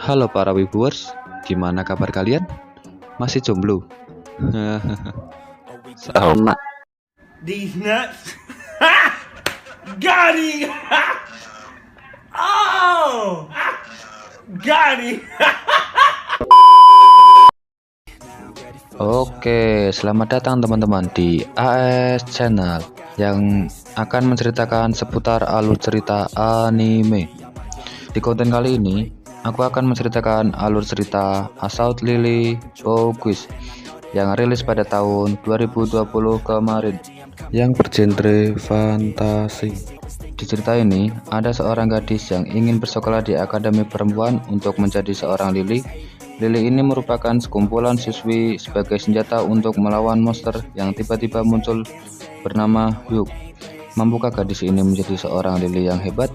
Halo para wibuers, gimana kabar kalian? Masih jomblo? Sama. These nuts. Got him. Oh, got him. Oke, selamat datang teman-teman di AS Channel yang akan menceritakan seputar alur cerita anime. Di konten kali ini, aku akan menceritakan alur cerita Assault Lily Boguis yang rilis pada tahun 2020 kemarin, yang bergenre fantasi. Di cerita ini, ada seorang gadis yang ingin bersekolah di akademi perempuan untuk menjadi seorang Lily. Lily ini merupakan sekumpulan siswi sebagai senjata untuk melawan monster yang tiba-tiba muncul bernama Hyuk. Mampukah gadis ini menjadi seorang Lily yang hebat?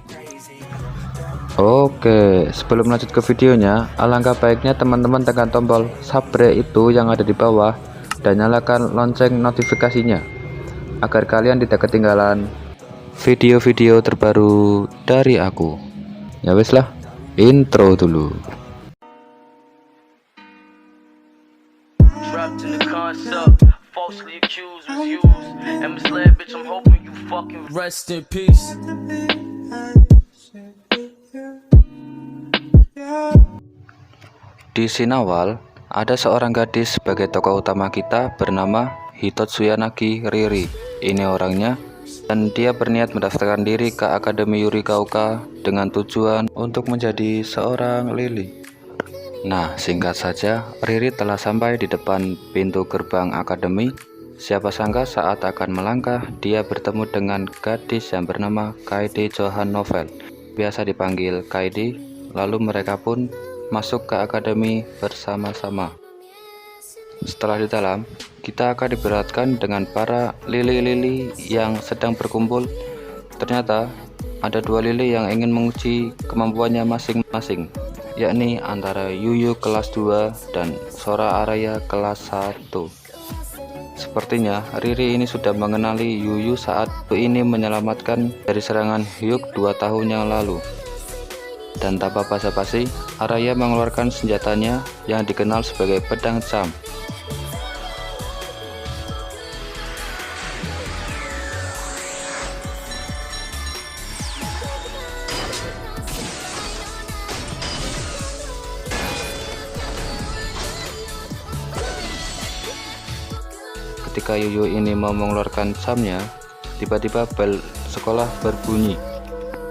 Oke, sebelum lanjut ke videonya, alangkah baiknya teman-teman tekan tombol subscribe itu yang ada di bawah dan nyalakan lonceng notifikasinya agar kalian tidak ketinggalan video-video terbaru dari aku. Ya wes lah, intro dulu. Trapped in the concept, falsely accused, refused, and misled, bitch. I'm hoping you fucking rest in peace. Di scene awal, ada seorang gadis sebagai tokoh utama kita bernama Hitotsuyanagi Riri. Ini orangnya, dan dia berniat mendaftarkan diri ke Akademi Yurikaoka dengan tujuan untuk menjadi seorang Lily. Nah, singkat saja, Riri telah sampai di depan pintu gerbang akademi. Siapa sangka saat akan melangkah, dia bertemu dengan gadis yang bernama Kaede Johan Novel, biasa dipanggil Kaede. Lalu mereka pun masuk ke akademi bersama-sama. Setelah di dalam, kita akan diberatkan dengan para Lily-Lily yang sedang berkumpul. Ternyata ada dua Lily yang ingin menguji kemampuannya masing-masing, yakni antara Yuyu kelas 2 dan Sora Araya kelas 1. Sepertinya Riri ini sudah mengenali Yuyu saat ini menyelamatkan dari serangan Hyuk 2 tahun yang lalu. Dan tanpa basa-basi, Araya mengeluarkan senjatanya yang dikenal sebagai pedang Cham. Ketika Yuyu ini mau mengeluarkan Chamnya, tiba-tiba bel sekolah berbunyi,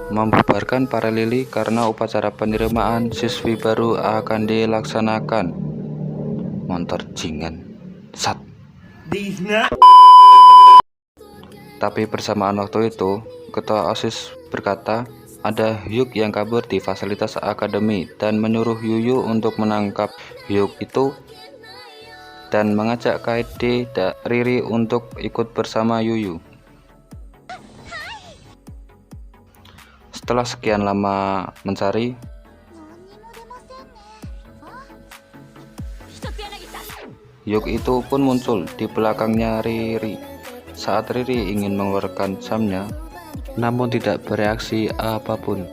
membubarkan para Lily karena upacara penerimaan siswi baru akan dilaksanakan. Montor jingan sat. These nuts. Tapi bersamaan waktu itu, ketua OSIS berkata ada Hyuk yang kabur di fasilitas akademi dan menyuruh Yuyu untuk menangkap Hyuk itu dan mengajak Kaede dan Riri untuk ikut bersama Yuyu. Setelah sekian lama mencari, Hyuk itu pun muncul di belakangnya Riri. Saat Riri ingin mengeluarkan Chamnya, namun tidak bereaksi apapun,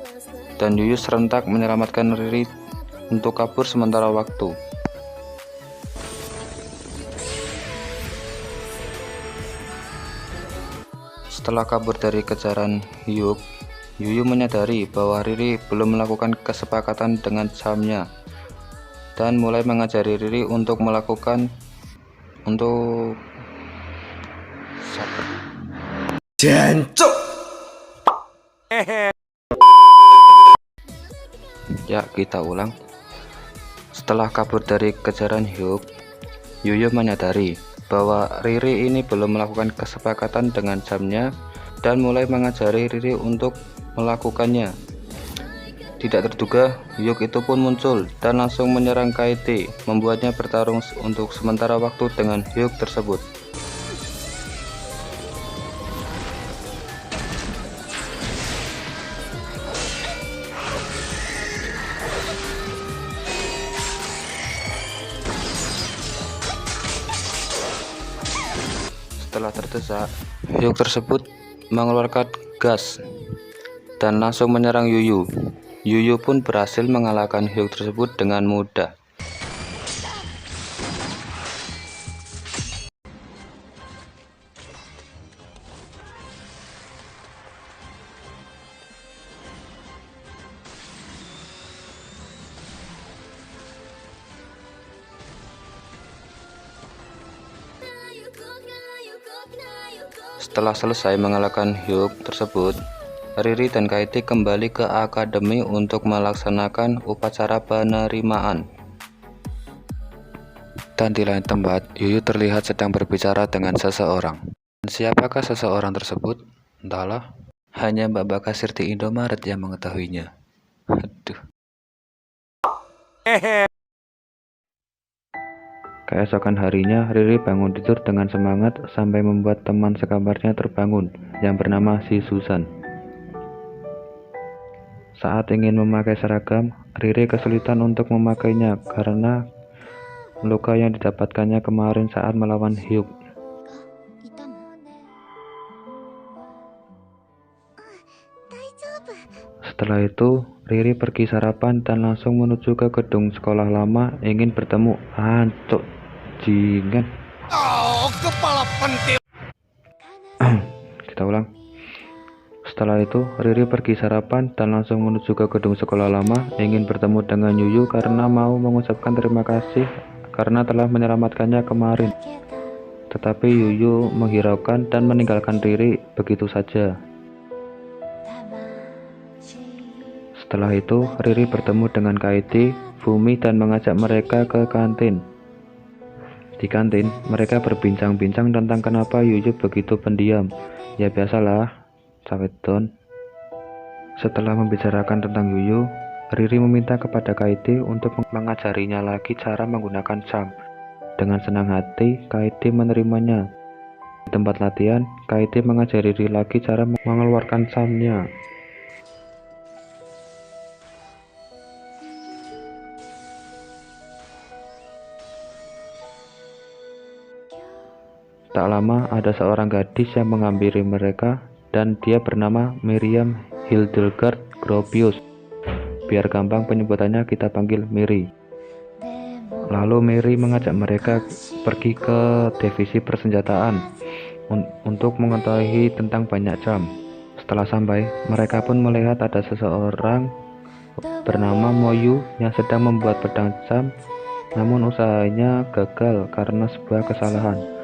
dan Yuyu serentak menyelamatkan Riri untuk kabur sementara waktu. Setelah kabur dari kejaran Hyuk, Yuyu menyadari bahwa Riri belum melakukan kesepakatan dengan Chamnya dan mulai mengajari Riri untuk Jancuk. Ya, kita ulang. Setelah kabur dari kejaran Hyuk, Yuyu menyadari bahwa Riri ini belum melakukan kesepakatan dengan Chamnya dan mulai mengajari Riri untuk melakukannya. Tidak terduga, Hyuk itu pun muncul dan langsung menyerang Kaede, membuatnya bertarung untuk sementara waktu dengan Hyuk tersebut. Setelah terdesak, Hyuk tersebut mengeluarkan gas dan langsung menyerang Yuyu. Yuyu pun berhasil mengalahkan Hyuk tersebut dengan mudah. Setelah selesai mengalahkan Hyuk tersebut, Riri dan Kaiti kembali ke akademi untuk melaksanakan upacara penerimaan. Dan di lain tempat, Yuyu terlihat sedang berbicara dengan seseorang. Dan siapakah seseorang tersebut? Entahlah, hanya Mbak Kasir di Indomaret yang mengetahuinya. Aduh. Keesokan harinya, Riri bangun tidur dengan semangat sampai membuat teman sekamarnya terbangun yang bernama si Susan. Saat ingin memakai seragam, Riri kesulitan untuk memakainya karena luka yang didapatkannya kemarin saat melawan Hyuk. Setelah itu, Riri pergi sarapan dan langsung menuju ke gedung sekolah lama ingin bertemu Hancuk Jingan. Oh, kepala pentil. Kita ulang. Setelah itu, Riri pergi sarapan dan langsung menuju ke gedung sekolah lama ingin bertemu dengan Yuyu karena mau mengucapkan terima kasih karena telah menyelamatkannya kemarin. Tetapi Yuyu menghiraukan dan meninggalkan Riri begitu saja. Setelah itu, Riri bertemu dengan Kaiti, Fumi, dan mengajak mereka ke kantin. Di kantin, mereka berbincang-bincang tentang kenapa Yuyu begitu pendiam. Ya biasalah, cawedon. Setelah membicarakan tentang Yuyu, Riri meminta kepada Kaiti untuk mengajarinya lagi cara menggunakan charm. Dengan senang hati, Kaiti menerimanya. Di tempat latihan, Kaiti mengajari Riri lagi cara mengeluarkan charmnya. Tak lama, ada seorang gadis yang menghampiri mereka, dan dia bernama Miriam Hildegard Gropius. Biar gampang penyebutannya, kita panggil Miri. Lalu Miri mengajak mereka pergi ke divisi persenjataan untuk mengetahui tentang banyak jam. Setelah sampai, mereka pun melihat ada seseorang bernama Moyu yang sedang membuat pedang jam, namun usahanya gagal karena sebuah kesalahan.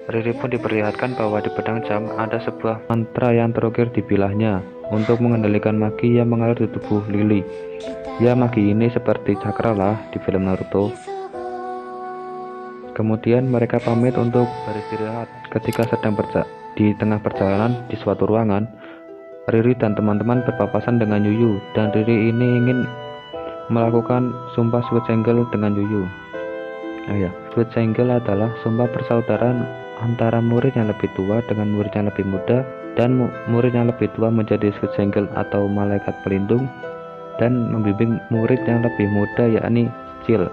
Riri pun diperlihatkan bahwa di pedang jam ada sebuah mantra yang terukir di bilahnya untuk mengendalikan magi yang mengalir di tubuh Lily. Ya, magi ini seperti cakra lah di film Naruto. Kemudian mereka pamit untuk beristirahat. Ketika sedang di tengah perjalanan di suatu ruangan, Riri dan teman-teman berpapasan dengan Yuyu, dan Riri ini ingin melakukan sumpah Sweet Single dengan Yuyu. Sweet Single adalah sumpah persaudaraan antara murid yang lebih tua dengan murid yang lebih muda, dan murid yang lebih tua menjadi Sweet Single atau malaikat pelindung dan membimbing murid yang lebih muda yakni Cil.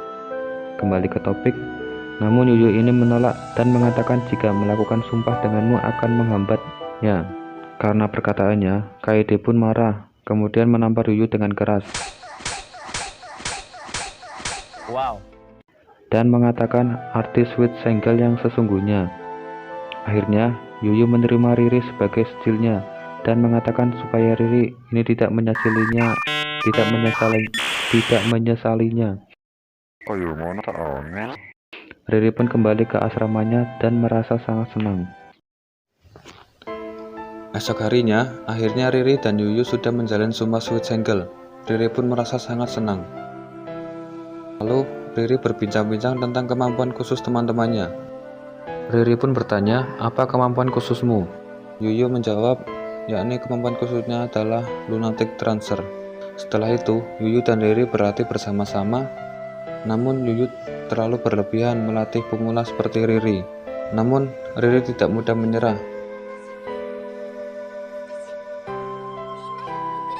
Kembali ke topik, namun Yuyu ini menolak dan mengatakan jika melakukan sumpah denganmu akan menghambatnya. Karena perkataannya, Kaede pun marah, kemudian menampar Yuyu dengan keras. Wow. Dan mengatakan arti Sweet Single yang sesungguhnya. Akhirnya, Yuyu menerima Riri sebagai secilnya dan mengatakan supaya Riri ini tidak menyesalinya. Riri pun kembali ke asramanya dan merasa sangat senang. Esok harinya, akhirnya Riri dan Yuyu sudah menjalin sumpah Sweet Single. Riri pun merasa sangat senang. Lalu, Riri berbincang-bincang tentang kemampuan khusus teman-temannya. Riri pun bertanya, apa kemampuan khususmu? Yuyu menjawab, yakni kemampuan khususnya adalah Lunatic Transfer. Setelah itu, Yuyu dan Riri berlatih bersama-sama, namun Yuyu terlalu berlebihan melatih pemula seperti Riri. Namun, Riri tidak mudah menyerah.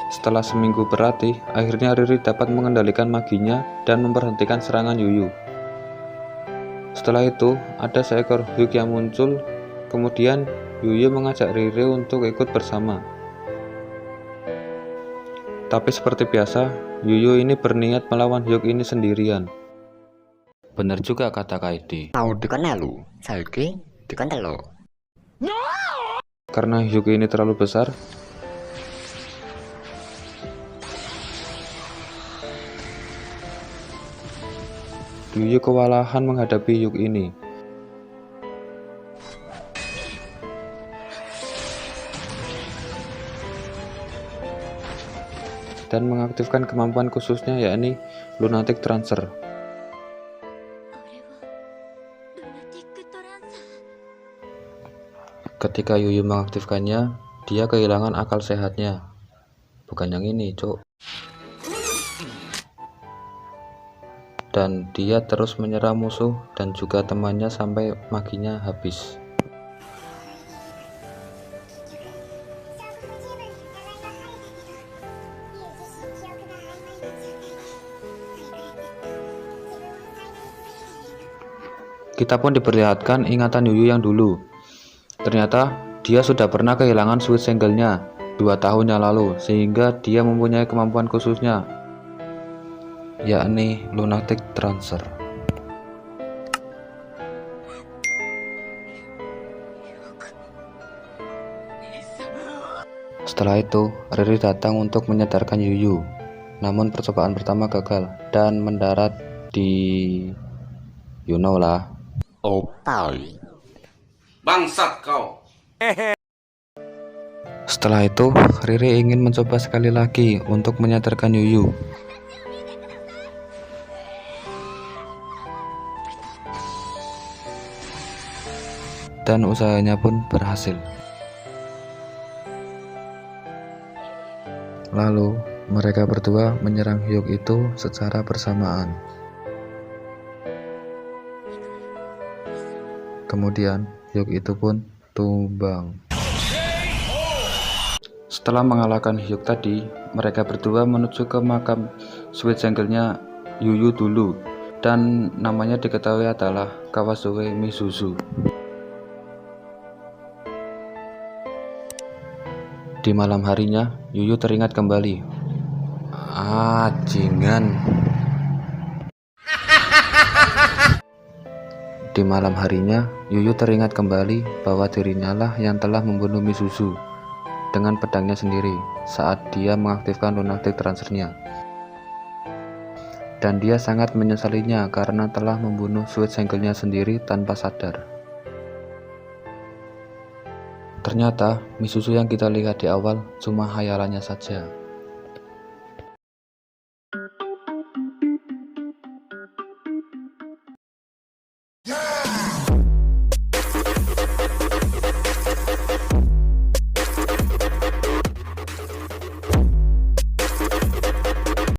Setelah seminggu berlatih, akhirnya Riri dapat mengendalikan maginya dan memberhentikan serangan Yuyu. Setelah itu, ada seekor Hyuk yang muncul, kemudian Yuyu mengajak Riri untuk ikut bersama. Tapi seperti biasa, Yuyu ini berniat melawan Hyuk ini sendirian. Bener juga kata Kaidi. Mau dikon melu, saiki dikon telu. Karena Hyuk ini terlalu besar, Yuyu kewalahan menghadapi Hyuk ini. Dan mengaktifkan kemampuan khususnya, yakni Lunatic Transfer. Ketika Yuyu mengaktifkannya, dia kehilangan akal sehatnya. Bukan yang ini, cok. Dan dia terus menyerang musuh dan juga temannya sampai maginya habis. Kita pun diperlihatkan ingatan Yuyu yang dulu. Ternyata dia sudah pernah kehilangan Sweet Single-nya 2 tahun yang lalu, sehingga dia mempunyai kemampuan khususnya, yakni Lunatic Transfer. Setelah itu, Riri datang untuk menyadarkan Yuyu. Namun percobaan pertama gagal dan mendarat di you know lah. Opai. Bangsat kau. Setelah itu, Riri ingin mencoba sekali lagi untuk menyadarkan Yuyu. Dan usahanya pun berhasil. Lalu, mereka berdua menyerang Hyuk itu secara bersamaan. Kemudian, Hyuk itu pun tumbang. Setelah mengalahkan Hyuk tadi, mereka berdua menuju ke makam Sweet Single-nya Yuyu dulu, dan namanya diketahui adalah Kawazoe Mizuzu. Di malam harinya, Yuyu teringat kembali. Jingan. Di malam harinya, Yuyu teringat kembali bahwa dirinya lah yang telah membunuh Mizuzu dengan pedangnya sendiri saat dia mengaktifkan Lunatic Transfer-nya. Dan dia sangat menyesalinya karena telah membunuh Sweet Single-nya sendiri tanpa sadar. Ternyata Mizuzu yang kita lihat di awal cuma hayalannya saja.